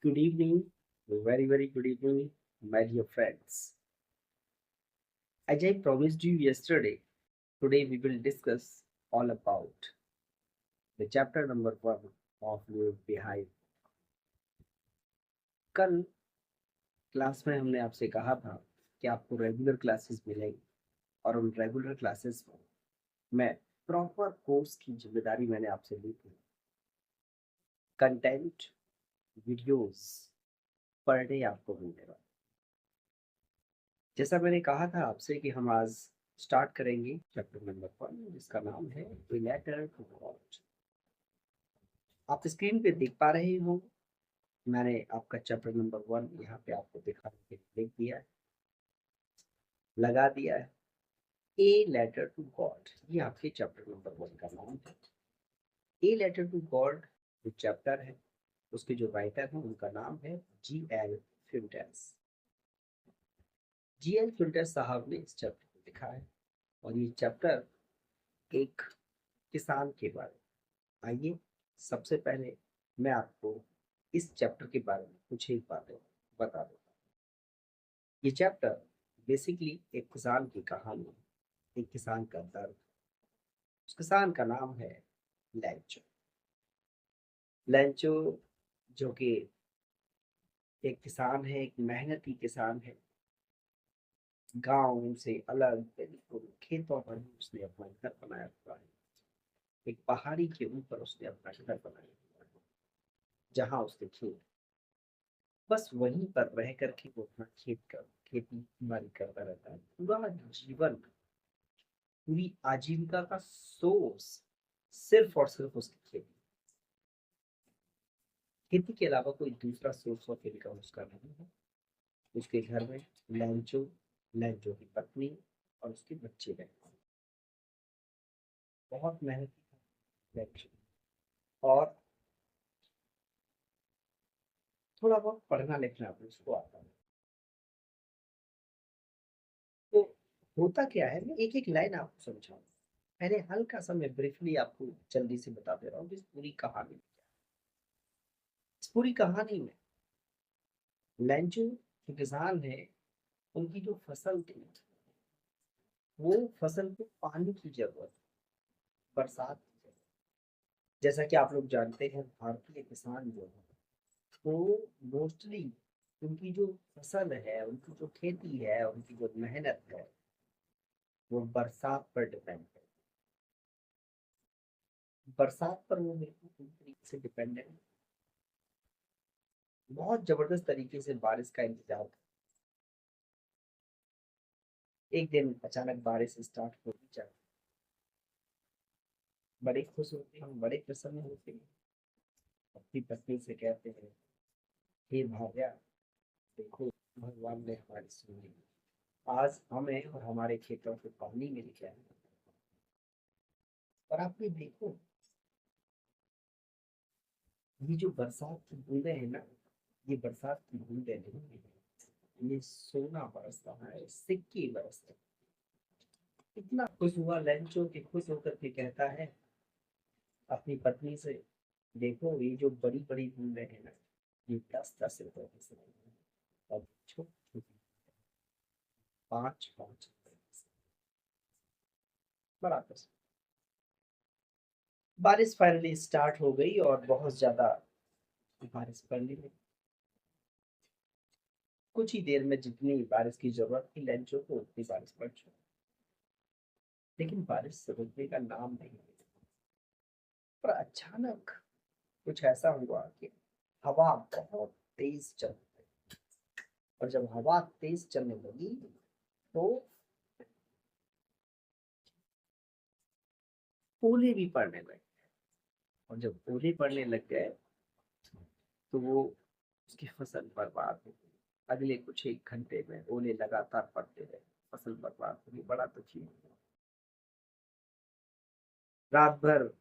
Good evening, very good evening, my dear friends. As I promised you yesterday, today we will discuss all about the chapter number one of Leave Behind. कल class में हमने आपसे कहा था कि आपको regular classes मिलेंगी और उन रेगुलर क्लासेस में प्रॉपर कोर्स की जिम्मेदारी मैंने आपसे ली थी। कंटेंट वीडियोस पर डे आपको मिलने वाले। जैसा मैंने कहा था आपसे कि हम आज स्टार्ट करेंगे चैप्टर नंबर वन जिसका नाम है रिलेटर टू गॉड। आप स्क्रीन पे देख पा रहे हो, मैंने आपका चैप्टर नंबर वन यहाँ पे आपको दिखाने के लिए लिख दिया है, लगा दिया है। ए लेटर टू गॉड, ये आपके चैप्टर नंबर वन का नाम है। ए लेटर टू गॉड जो चैप्टर है उसके जो राइटर हैं उनका नाम है G.L. फ्यूंटेस। G.L. फ्यूंटेस साहब ने इस चैप्टर को लिखा है और ये चैप्टर एक किसान के बारे में। आइए सबसे पहले मैं आपको इस चैप्टर के बारे में कुछ एक बातें बता दूँ। ये चैप्टर बेसिकली एक किसान की कहानी है, एक किसान का दर्द। उस किसान का नाम है लैंचो। लैंचो जो कि एक किसान है, एक मेहनती किसान है। गांव से अलग बिल्कुल खेतों पर ही उसने अपना घर बनाया हुआ है। एक पहाड़ी के ऊपर उसने अपना घर बनाया हुआ है जहाँ उसके खेत, बस वहीं पर रह करके वो अपना खेती बाड़ी करता रहता है पूरा जीवन। पूरी आजीविका का सोर्स सिर्फ और सिर्फ उसकी खेती। खेती के अलावा कोई दूसरा सोर्स ऑफ इनकम उसका नहीं है। उसके घर में लैंचो, लैंचो की पत्नी और उसके बच्चे रहते हैं। बहुत मेहनती था लैंचो, और थोड़ा बहुत पढ़ना लिखना भी उसको आता है। तो होता क्या है, मैं एक एक लाइन आपको समझाऊँ। पहले हल्का सा मैं ब्रीफली आपको जल्दी से बता दे रहा हूँ कि इस पूरी कहानी में क्या है। इस पूरी कहानी में लैंचो जो किसान है, उनकी जो फसल थी वो फसल को पानी की जरूरत, बरसात की जरूरत। जैसा कि आप लोग जानते हैं भारतीय किसान जो है वो मोस्टली उनकी जो फसल है, उनकी जो खेती है, उनकी जो मेहनत है वो बरसात पर डिपेंड है। बरसात पर वो बिल्कुल पूरी तरीके से डिपेंडेंट है। बहुत जबरदस्त तरीके से बारिश का इंतजार कर। एक दिन अचानक बारिश स्टार्ट हो जाए, बड़े खुश होते हैं, बड़े प्रसन्न होते हैं। अपनी पत्नी से कहते हैं, हे भार्या, देखो भगवान ने हमारी सुनी, आज हमें और हमारे खेतों को पानी मिल गया है। और आपने देखो, ये जो बरसात की बूंदे हैं ना, ये बरसात की बूंदे नहीं है, ये सोना बरस रहा है, सिक्के बरस रहे हैं। इतना खुश हुआ लंचो के, खुश होकर के कहता है अपनी पत्नी से, देखो ये जो बड़ी बड़ी बूंदे हैं ना, ये 10-10 रुपए की से, और छोटी छोटी 5-5 रुपए की से। बड़ा पैसा। बारिश फाइनली स्टार्ट हो गई और बहुत ज्यादा बारिश पड़ने लगी। कुछ ही देर में जितनी बारिश की जरूरत थी लंचो को, उतनी बारिश पड़ चुकी। लेकिन बारिश रुकने का नाम नहीं लिया। पर अचानक कुछ ऐसा हुआ कि हवा बहुत तेज चल रही। और जब हवा तेज चलने लगी तो ओले भी पड़ने लगे। और जब ओले पड़ने लग गए तो वो उसकी फसल बर्बाद हो गई। अगले कुछ एक घंटे में ओले लगातार पड़ते रहे, फसल बर्बाद हो गई। बड़ा दुखी हुआ। रात भर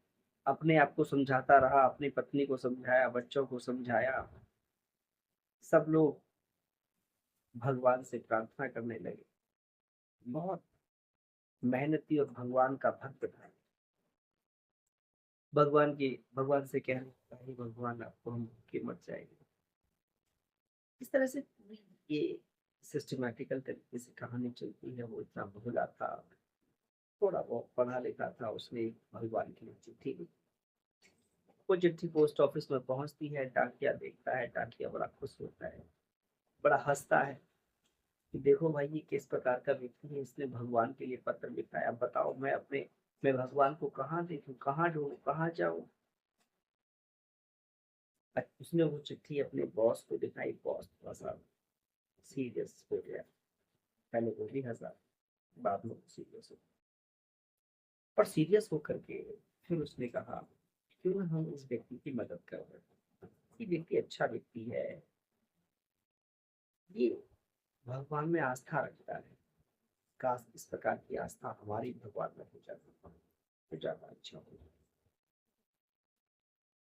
अपने आप को समझाता रहा, अपनी पत्नी को समझाया, बच्चों को समझाया। सब लोग भगवान से प्रार्थना करने लगे। बहुत मेहनती और भगवान का भक्त था। भगवान से कहने लगा, "हे भगवान, आपको हम भूखे मर जाएंगे, इस तरह से पूरी ये सिस्टमैटिकल तरीके से कहानी चलती है। वो इतना भोला था, थोड़ा बहुत पढ़ा लिखा था, उसने भगवान की चिट्ठी लिखी। वो चिट्ठी पोस्ट ऑफिस में पहुंचती है, डाकिया देखता है, डाकिया बड़ा खुश होता है, बड़ा हंसता है कि देखो भाई ये किस प्रकार का व्यक्ति है, इसने भगवान के लिए पत्र लिखा है। अब बताओ मैं भगवान को कहाँ देखूं, कहाँ ढूंढूं, कहाँ जाऊं। उसने वो चिट्ठी अपने बॉस को दिखाई। बॉस थोड़ा सा सीरियस हो गया, पहले वो भी हंसा, बाद में सीरियस हो। पर सीरियस होकर के फिर उसने कहा क्यों ना हम इस व्यक्ति की मदद कर रहे हैं, ये व्यक्ति अच्छा व्यक्ति है, ये भगवान में आस्था रखता है, काश इस प्रकार की आस्था हमारी भगवान में हो जाती तो ज्यादा अच्छा हो।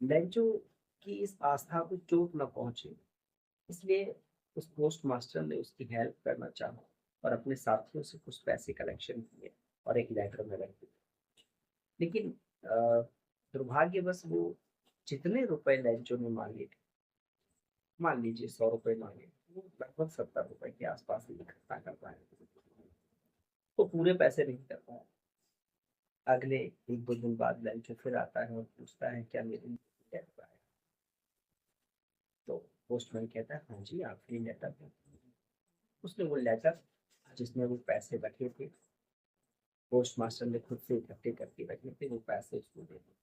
लेंचो की इस आस्था को चोट न पहुंचे, इसलिए उस पोस्ट मास्टर ने उसकी हेल्प करना चाहा और अपने साथियों से कुछ पैसे कलेक्शन किए और एक लेटर में रख दिया। लेकिन दुर्भाग्यवश वो जितने रुपए लेंचो ने मांगे थे, मान लीजिए 100 रुपए मांगे, वो लगभग 70 रुपए के आसपास ही इकट्ठा कर पाए। वो पूरे पैसे नहीं कर पाए। अगले एक दो दिन बाद लेंचो फिर आता है और पूछता है क्या मेरे लेटर आया। तो पोस्टमैन कहता है हाँ जी आखिरी लेटर है। उसने वो लेटर जिसमें वो पैसे रखे थे, पोस्ट मास्टर ने खुद से इकट्ठे करके रखे थे, वो पैसे उसको दे दिए।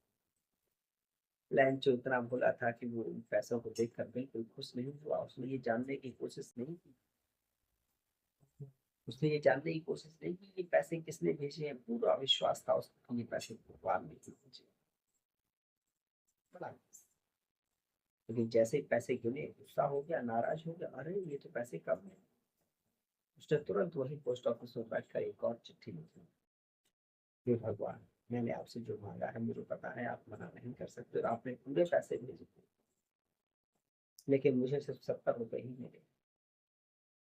लैंचो इतना भोला था कि वो उन पैसों को देखकर बिल्कुल खुश नहीं हुआ। उसने ये जानने की कोशिश नहीं की, उसने ये जानने की कोशिश नहीं की कि पैसे किसने भेजे हैं। पूरा विश्वास था उसको कि ये पैसे भगवान ने ही भेजे। बड़ा, लेकिन जैसे ही पैसे गिने गुस्सा हो गया, नाराज हो गया, अरे ये तो पैसे कम है। उसने तुरंत वही पोस्ट ऑफिस में बैठकर एक और चिट्ठी लिखी। हे भगवान, मैंने आपसे जो मांगा है मुझे पता है आप मना नहीं कर सकते और आपने पूरे पैसे भेजे थे, लेकिन मुझे सिर्फ 70 रुपए ही मिले।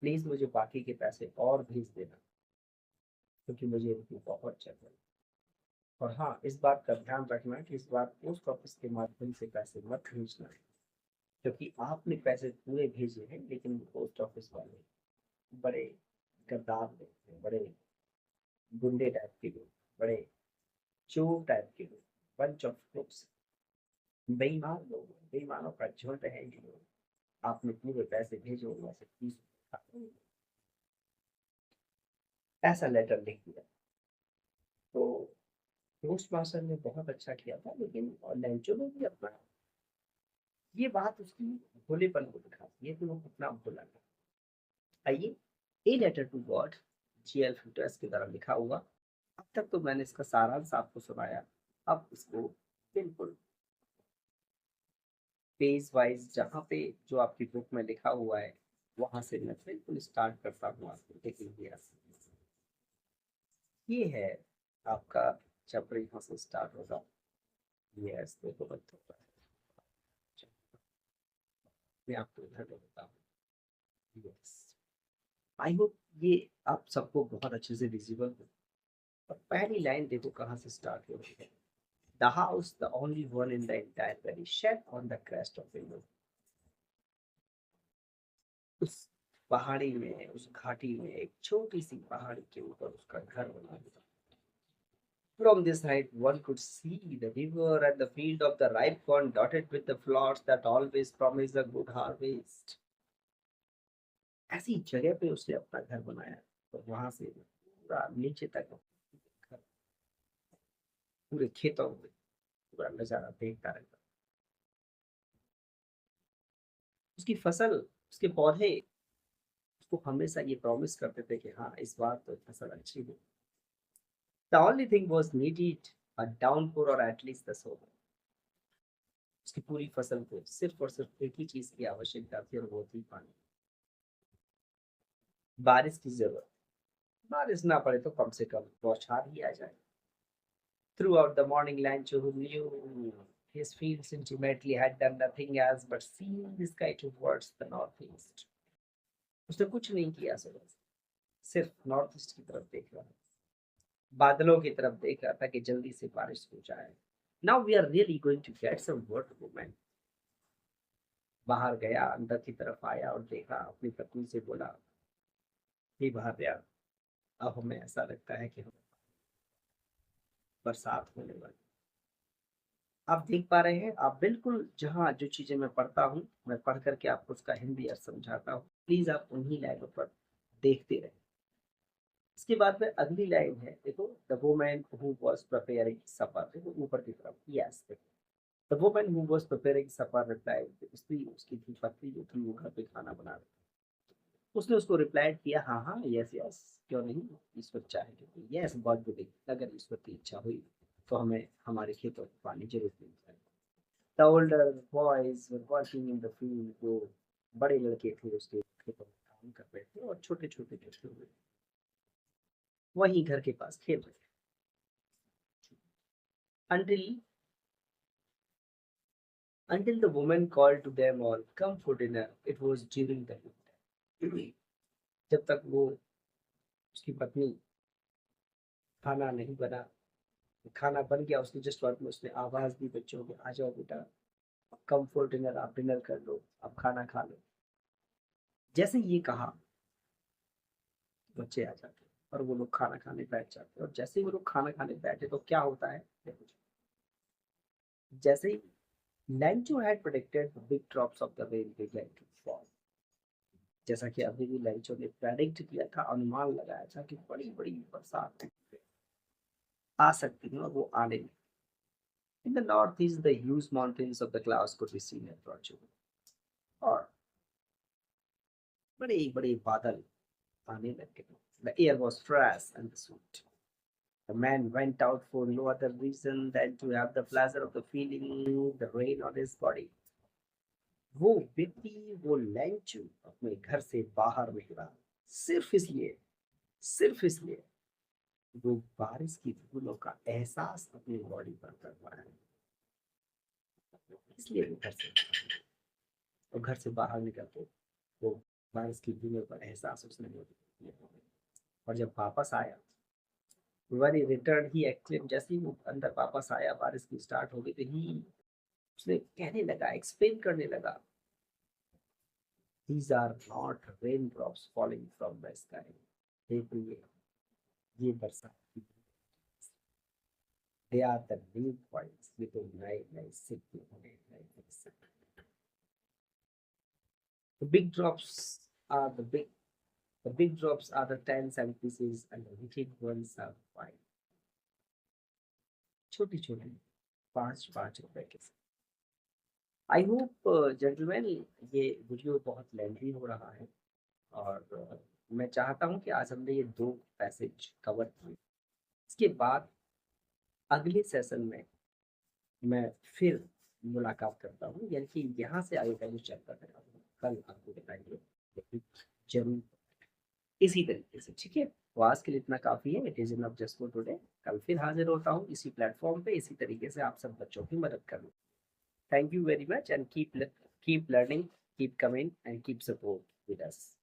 प्लीज मुझे बाकी के पैसे और भेज देना, क्योंकि मुझे इनकी बहुत जरूरत है। और हाँ, इस बात का ध्यान रखना कि इस बार पोस्ट ऑफिस के माध्यम से पैसे मत भेजना है, क्योंकि आपने पैसे पूरे भेजे हैं, लेकिन पोस्ट ऑफिस वाले बड़े गद्दार लोग थे, बड़े गुंडे टाइप के लोग, बड़े चोर टाइप के लोग, बंच ऑफ क्रूक्स, बेईमान लोग, बेईमानों का झुंड है ये लोग। आपने पूरे पैसे भेजे उनमें से 30 ऐसा लेटर लिख दिया। तो पोस्ट मास्टर ने बहुत अच्छा किया था, लेकिन लेंचो ने भी अपना ये बात उसकी भोलेपन को दिखाती है कि वो कितना भोला था। आइए, a letter to God, G L Fuentes की तरह लिखा हुआ। अब तक तो मैंने इसका सारांश आपको सुनाया, अब इसको बिल्कुल पेज वाइज जहाँ पे जो आपकी बुक में लिखा हुआ है वहां से मैं बिल्कुल स्टार्ट करता हूँ आपको देखेंगे। ये है आपका चैप्टर, यहाँ से स्टार्ट होगा। यस, देखो बंद होता है। मैं आपको इधर देता हूँ। यस, आई होप ये आप सबको बहुत अच्छे से विजिबल हो। और पहली लाइन देखो कहाँ से स्टार्ट हो रही है। The house the only one in the entire valley shed on the crest of window. उस पहाड़ी में, उस घाटी में, एक छोटी सी पहाड़ी के ऊपर उसका घर बना हुआ। From this height, one could see the river and the field of the ripe corn dotted with the flowers that always promise a good harvest. ऐसी जगह पे उसने अपना घर बनाया और वहां से पूरा नीचे तक घर, पूरे खेतों में पूरा नजारा देखता रहता। उसकी फसल, उसके पौधे उसको हमेशा ये प्रॉमिस करते थे कि हाँ इस बार तो फसल अच्छी हो। The only thing was needed a downpour or at least the soil. उसकी पूरी फसल को सिर्फ और सिर्फ एक ही चीज की आवश्यकता थी और वो थी पानी, बारिश की जरूरत। बारिश ना पड़े तो कम से कम बौछार ही आ जाए। Throughout the morning, Lancho, who knew his fields intimately, had done nothing else but seen the sky towards the northeast. उसने कुछ नहीं किया सुबह, सिर्फ नॉर्थ ईस्ट की तरफ देख रहा था, बादलों की तरफ देख रहा था कि जल्दी से बारिश हो जाए। Now we are really going to get some word movement. बाहर गया, अंदर की तरफ आया और देखा, अपनी पत्नी से बोला, हे भार्या, अब हमें ऐसा लगता है कि हम बरसात होने वाली। आप देख पा रहे हैं, आप बिल्कुल जहाँ जो चीजें मैं पढ़ता हूँ, मैं पढ़ करके आपको उसका हिंदी अर्थ समझाता हूँ, प्लीज आप उन्हीं लाइनों पर देखते रहे। इसके बाद में अगली लाइन है, देखो, the woman who was preparing supper, देखो ऊपर की तरफ, यस, देखो, the woman who was preparing supper replied, स्त्री उसकी थी, पत्नी जो थी वो घर पे खाना बना रही, उसने उसको रिप्लाई किया, हाँ हाँ, यस यस, क्यों नहीं, ईश्वर चाहे, यस गॉड विल, अगर ईश्वर की इच्छा हुई तो हमें हमारे खेतों में पानी जरूर मिल जाए। The older boys were working in the field, जो बड़े लड़के थे उसके खेतों में काम कर रहे थे, और छोटे छोटे जो थे वहीं घर के पास खेल रहे थे। until until the woman called to them all, come for dinner. It was during the noon. जब तक वो उसकी पत्नी खाना नहीं बना, खाना बन गया उसके जस्ट बाद में उसने आवाज दी बच्चों को, आ जाओ बेटा, कम फॉर डिनर, आप डिनर कर लो, आप खाना खा लो। जैसे ये कहा, बच्चे आ जाते और वो लोग खाना खाने बैठ जाते, और जैसे ही वो लोग खाना खाने बैठे तो क्या होता है, देखो, जैसे ही Lancho had predicted the big drops of the rain began to fall. जैसा कि अभी भी लैंचो ने प्रेडिक्ट किया था, अनुमान लगाया था कि बड़ी बड़ी बरसात आ सकती है, और वो आने लगी। In the northeast, the huge mountains of the clouds could be seen approaching. और बड़े बड़े बादल आने लगे। The air was fresh and sweet. The man went out for no other reason than to have the pleasure of the feeling the rain on his body. वो व्यक्ति, वो लैंचो अपने घर से बाहर निकला सिर्फ इसलिए, सिर्फ इसलिए वो बारिश की बूंदों का एहसास अपनी बॉडी पर कर पाया, इसलिए वो घर से, और घर से बाहर निकल के वो बारिश की बूंदों का एहसास उसने किया। और जब वापस आया, when he returned he exclaimed, जैसे ही वो अंदर वापस आया, बारिश की स्टार्ट हो गई, तो ही उसने कहने लगा, एक्सप्लेन करने लगा, these are not raindrops falling from the sky, देखिए ये बरसात की, they are the new points with a nice city on it, like this. The big drops are the big drops are the tens and pieces, and the little ones are fine. छोटी छोटी 5-5 रुपए के। I hope gentleman, ये video बहुत lengthy हो रहा है, और मैं चाहता हूँ कि आज हमने ये 2 पैसेज कवर किए। इसके बाद अगले सेशन में मैं फिर मुलाकात करता हूँ, यानी कि यहाँ से आगे का जो चैप्टर है कल आपको बताएंगे, लेकिन जरूर इसी तरीके से, ठीक है। तो आज के लिए इतना काफी है, it is enough just for today. कल फिर हाजिर होता हूँ इसी प्लेटफॉर्म पे, इसी तरीके से आप सब बच्चों की मदद करूँ। Thank you very much, and keep learning, keep coming, and keep support with us.